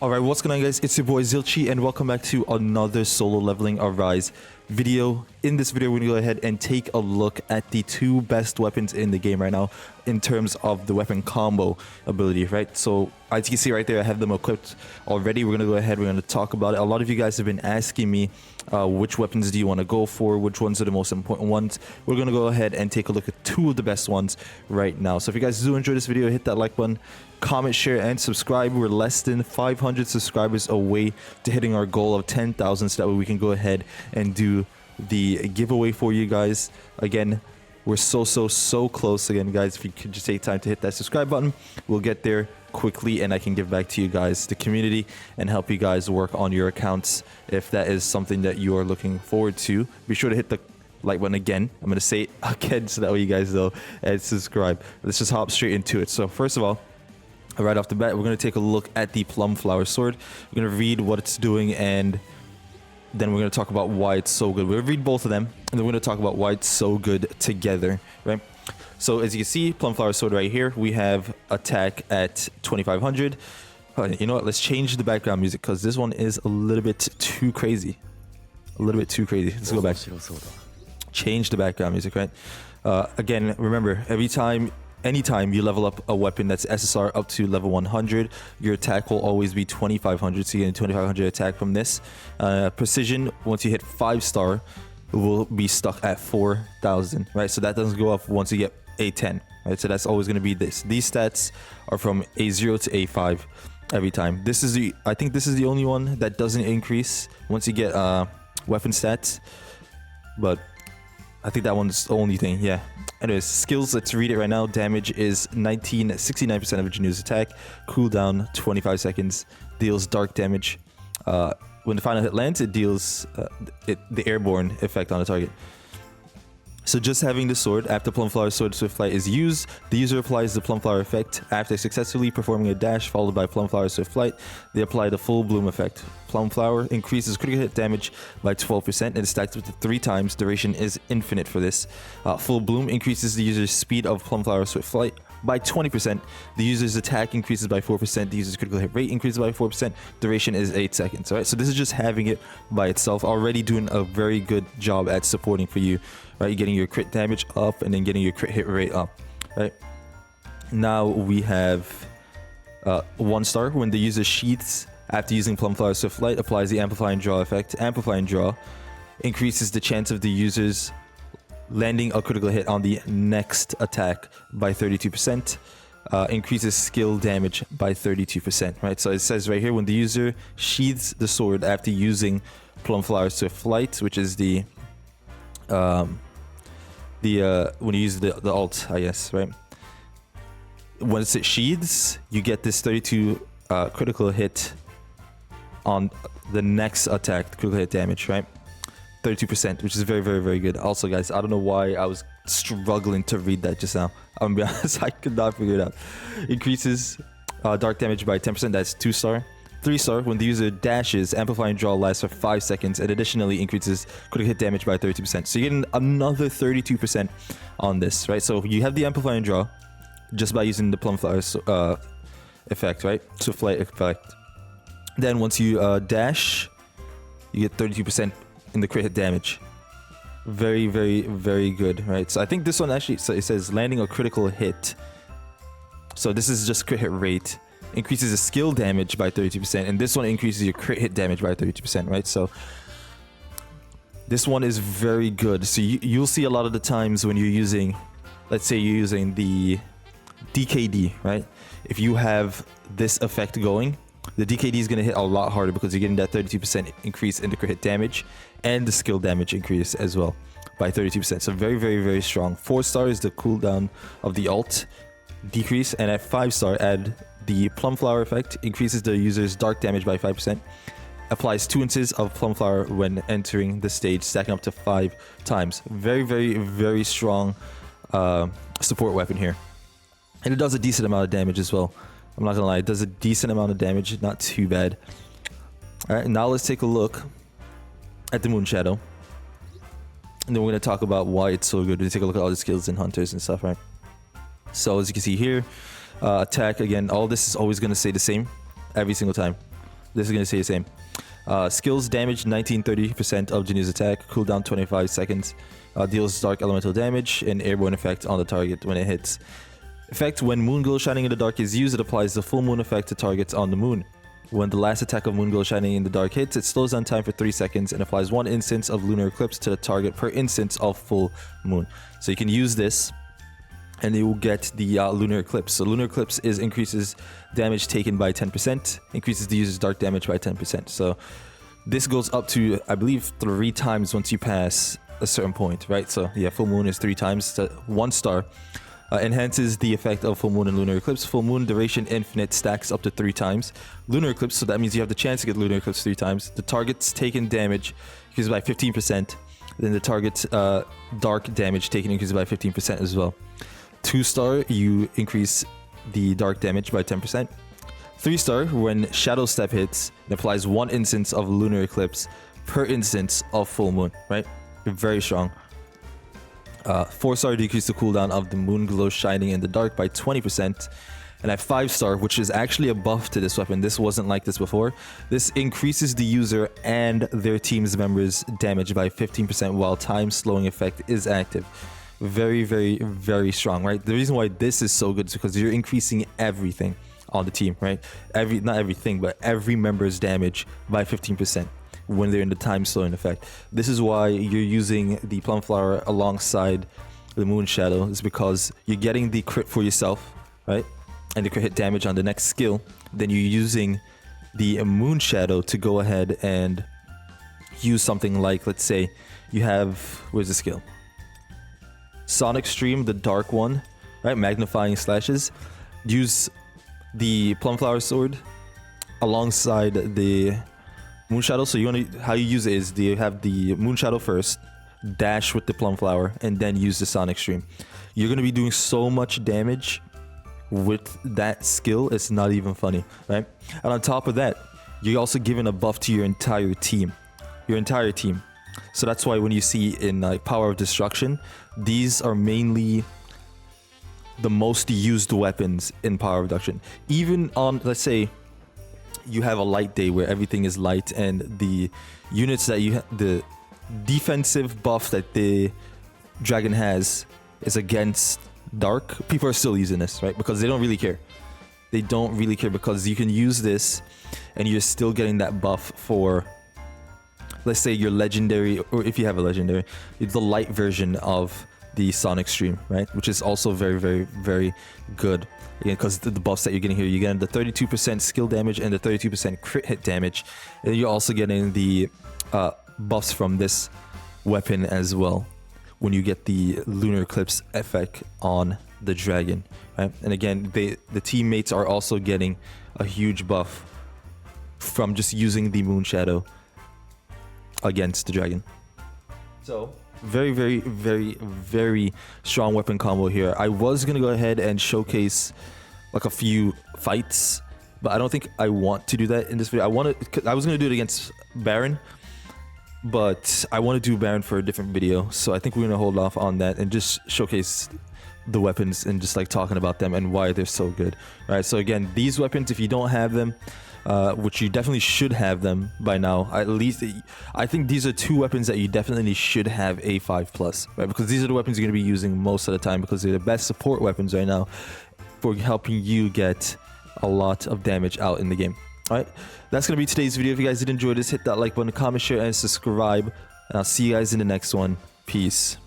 Alright, what's going on guys? It's your boy Zilchi and welcome back to another solo leveling Arise video. In this video, we're going to go ahead and take a look at the two best weapons in the game right now in terms of the weapon combo ability, right? So as you can see right there, I have them equipped already. We're going to go ahead, we're going to talk about it. A lot of you guys have been asking me which weapons do you want to go for, which ones are the most important ones. We're going to go ahead and take a look at two of the best ones right now. So if you guys do enjoy this video, hit that like button, comment, share, and subscribe. We're less than 500 subscribers away to hitting our goal of 10,000, so that way we can go ahead and do the giveaway for you guys. Again, we're so close. Again, guys, if you could just take time to hit that subscribe button, we'll get there quickly and I can give back to you guys, the community, and help you guys work on your accounts if that is something that you are looking forward to. Be sure to hit the like button again. I'm going to say it again so that way you guys know, and subscribe. Let's just hop straight into it. So first of all, right off the bat, we're going to take a look at the Plum Flower Sword. We're going to read what it's doing, and then we're going to talk about why it's so good. We're going to read both of them, and then we're going to talk about why it's so good together, right? So as you can see, Plum Flower Sword right here, we have attack at 2500. You know what? Let's change the background music because this one is a little bit too crazy. A little bit too crazy. Let's go back. Change the background music, right? Again, remember, anytime you level up a weapon that's SSR up to level 100, your attack will always be 2500, so you get a 2500 attack from this. Precision, once you hit 5-star, will be stuck at 4000, right? So that doesn't go up once you get A10, right? So that's always going to be this. These stats are from A0 to A5 every time. I think this is the only one that doesn't increase once you get weapon stats, but I think that one's the only thing, yeah. Anyways, skills, let's read it right now. Damage is 69% of a Jinwoo's attack. Cooldown, 25 seconds. Deals dark damage. When the final hit lands, it deals the airborne effect on the target. So just having the sword, after Plum Flower Sword Swift Flight is used, the user applies the Plum Flower effect. After successfully performing a dash followed by Plum Flower Swift Flight, they apply the full bloom effect. Plum Flower increases critical hit damage by 12% and is stacked with 3 times. Duration is infinite for this. Full bloom increases the user's speed of Plum Flower Swift Flight by 20%. The user's attack increases by 4%. The user's critical hit rate increases by 4%. Duration is 8 seconds. All right, so this is just having it by itself, already doing a very good job at supporting for you. Right, getting your crit damage up and then getting your crit hit rate up. Right. Now we have 1-star. When the user sheaths after using Plum Flower Swift Flight, applies the Amplify and Draw effect. Amplify and Draw increases the chance of the user's landing a critical hit on the next attack by 32%. Increases skill damage by 32%. Right. So it says right here, when the user sheaths the sword after using Plum Flower Swift Flight, which is the when you use the alt, I guess, right? Once it sheathes, you get this 32 critical hit on the next attack, critical hit damage, right? 32%, which is very good. Also, guys, I don't know why I was struggling to read that just now. I'm gonna be honest, I could not figure it out. Increases dark damage by 10%. That's 2-star. 3-star, when the user dashes, Amplify and Draw lasts for 5 seconds and additionally increases critical hit damage by 30%. So you're getting another 32% on this, right? So you have the Amplify and Draw just by using the Plum Flower effect, right? Swift Flight effect. Then once you dash, you get 32% in the crit hit damage. Very good, right? So I think this one actually, so it says landing a critical hit. So this is just crit hit rate. Increases the skill damage by 32%, and this one increases your crit hit damage by 32%, right? So this one is very good. So you'll see a lot of the times when you're using, let's say you're using the DKD, right? If you have this effect going, the DKD is going to hit a lot harder because you're getting that 32% increase in the crit hit damage and the skill damage increase as well by 32%. So very strong. 4-star is the cooldown of the alt decrease, and at 5-star add the Plum Flower effect, increases the user's dark damage by 5%, applies 2 inches of Plum Flower when entering the stage, stacking up to 5 times. Very strong support weapon here, and it does a decent amount of damage as well. I'm not gonna lie, it does a decent amount of damage, not too bad. All right, now let's take a look at the Moonshadow, and then we're gonna talk about why it's so good. We take a look at all the skills and hunters and stuff, right? So as you can see here, attack, again, all this is always going to stay the same every single time. this is going to stay the same. Skills damage 19-30% of Jinwoo's attack, cooldown 25 seconds. Deals dark elemental damage and airborne effect on the target when it hits. Effect: when moon glow shining in the dark is used, it applies the full moon effect to targets on the moon. When the last attack of moon glow shining in the dark hits, it slows down time for 3 seconds and applies 1 instance of lunar eclipse to the target per instance of full moon. So you can use this and you will get the lunar eclipse. So lunar eclipse increases damage taken by 10%, increases the user's dark damage by 10%. So this goes up to, I believe, 3 times once you pass a certain point, right? So yeah, full moon is 3 times to 1 star. Enhances the effect of full moon and lunar eclipse. Full moon duration infinite stacks up to 3 times. Lunar eclipse, so that means you have the chance to get lunar eclipse 3 times. The target's taken damage increases by 15%. Then the target's dark damage taken increases by 15% as well. 2 star, you increase the dark damage by 10%. 3 star, when Shadow Step hits, it applies 1 instance of lunar eclipse per instance of full moon, right? Very strong. 4 star, decrease the cooldown of the moon glow shining in the dark by 20%. And at 5 star, which is actually a buff to this weapon, this wasn't like this before, this increases the user and their team's members' damage by 15% while time slowing effect is active. Very, very, very strong, right? The reason why this is so good is because you're increasing everything on the team, right? Not everything, but every member's damage by 15% when they're in the time slowing effect. This is why you're using the Plum Flower alongside the Moonshadow, is because you're getting the crit for yourself, right? And the crit hit damage on the next skill. Then you're using the Moonshadow to go ahead and use something like, let's say, you have, where's the skill? Sonic Stream, the dark one, right? Magnifying slashes. Use the Plum Flower Sword alongside the Moonshadow. So how you use it is you have the Moonshadow first, dash with the Plum Flower, and then use the Sonic Stream. You're going to be doing so much damage with that skill, it's not even funny, right? And on top of that, you're also giving a buff to your entire team. So that's why when you see in Power of Destruction, these are mainly the most used weapons in Power of Destruction. Even on, let's say, you have a light day where everything is light and the units that the defensive buff that the dragon has is against dark, people are still using this, right? Because they don't really care. They don't really care because you can use this and you're still getting that buff for, let's say, your legendary, or if you have a legendary, it's the light version of the Sonic Stream, right? Which is also very, very, very good. Again, because the buffs that you're getting here, you're getting the 32% skill damage and the 32% crit hit damage. And you're also getting the buffs from this weapon as well when you get the lunar eclipse effect on the dragon, right? And again, the teammates are also getting a huge buff from just using the Moonshadow against the dragon. So very, very, very, very strong weapon combo here. I was gonna go ahead and showcase like a few fights, but I don't think I want to do that in this video. I was gonna do it against Baron, but I want to do Baron for a different video, so I think we're gonna hold off on that and just showcase the weapons and just like talking about them and why they're so good. All right, so again, these weapons, if you don't have them, which you definitely should have them by now, at least I think these are 2 weapons that you definitely should have a 5+, right? Because these are the weapons you're going to be using most of the time because they're the best support weapons right now for helping you get a lot of damage out in the game. All right, that's going to be today's video. If you guys did enjoy this, hit that like button, comment, share, and subscribe, and I'll see you guys in the next one. Peace.